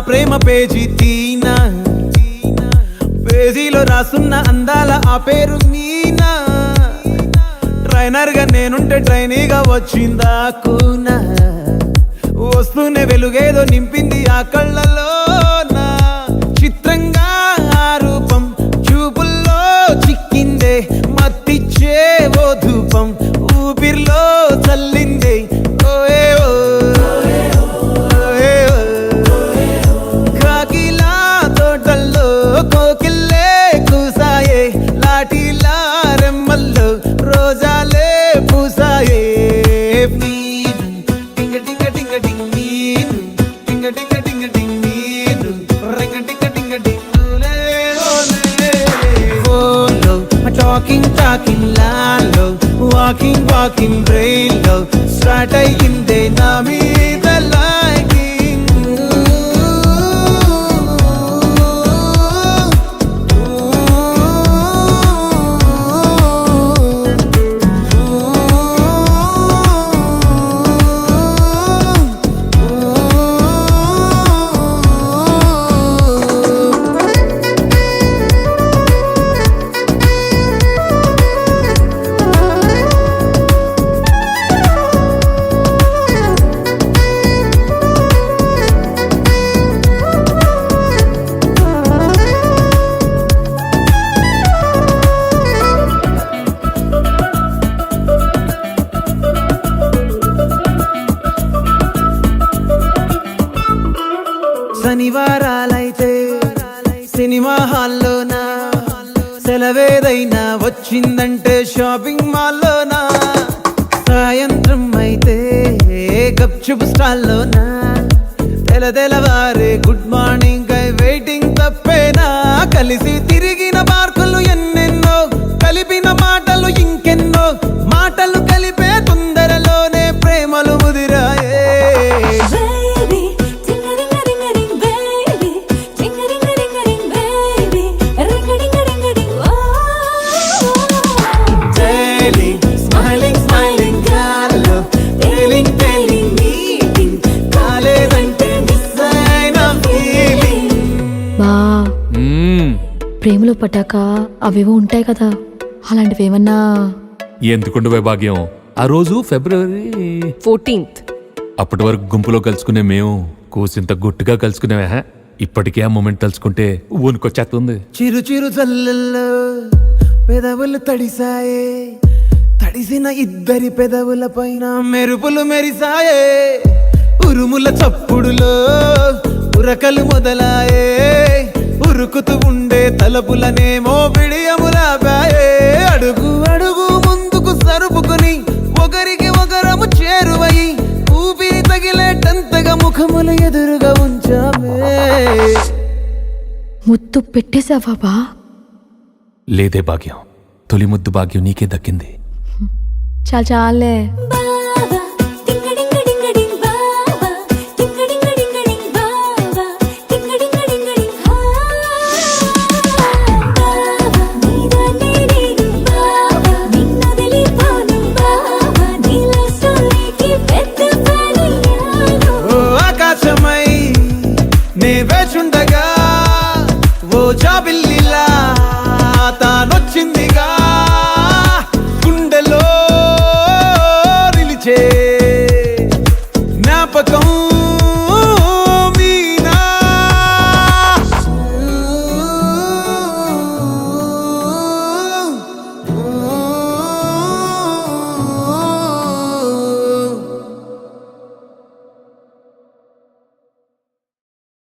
ప్రేమ page తీనా, పేజీలో రాసున్న అందాల ఆ పేరు మీనా. ట్రైనర్ గా నేనుంటే ట్రైనీగా వచ్చిందా కూనా, వస్తూనే వెలుగేదో నింపింది ఆ కళ్ళలోన. చిత్రంగా ఆ రూపం చూపుల్లో చిక్కిందే, మత్తిచ్చే ఓ ధూపం ఊపిరిలో చల్లిందే. కాకిలా తోటల్లో కోకిల్లే కూసాయే, లాఠీలా రెమ్మల్లో రోజాలే పూసాయే. టింగ టింగ టింగ టింగ్ నీరు, టింగ టింగ టింగ టింగ్ నీరు, రింగ టింగ టింగ టింగులే ఓలో. టాకింగ్ టాకింగ్ లాలో, వాకింగ్ వాకింగ్ బ్రెయిన్లో స్టార్ట్ అయ్యిందే నా మీద లైకింగ్. శనివారాలైతే సినిమా హాల్లోనా, సెలవేదైనా వచ్చిందంటే షాపింగ్ మాల్లోనా. సాయంత్రం అయితే గప్చుప్ స్టాల్లోనా, తెలవారే గుడ్ మార్నింగ్ కై వెయిటింగ్ తప్పేనా. కలిసి తిరిగిన పార్కులు ఎన్నెన్నో, కలిపిన మాటలు ఇంకెన్నో, మాటలు కలిపే తొందరలోనే ప్రేమలు ముదిరాయే. ప్రేమలో పట్టాక అవేవో ఉంటాయి కదా, అలాంటివి ఏమన్నా? ఎందుకుండే భాగ్యం, ఆ రోజు February 14th. అప్పటి వరకు గుంపులో కలుసుకునే మేము కూసింత గుట్టుగా కలుసుకునేవా. ఇప్పటికే ఆ మూమెంట్ తలుచుకుంటే ఊనుకొచ్చేస్తుంది. చిరు చిరు జల్లల్లో పెదవులు తడిసాయే, తడిసిన ఇద్దరి పెదవుల పైన మెరుపులు మెరిసాయే. ఉరుముల చప్పుడులో ఉరకలు మొదలాయే, ఉరుకుతూ ఉండే తలపులనేమో బిడియములాపాయే. అడుగు అడుగు ముందుకు సరుపుకుని ఒకరికి ఒకరము చేరువై, ఊపిరి తగిలేటంతగా ముఖములు ఎదురుగా ఉంచామే. ముద్దు పెట్టేశావా బా? లేదే భాగ్యం, తొలి ముద్దు భాగ్యం నీకే దక్కింది. చాలే.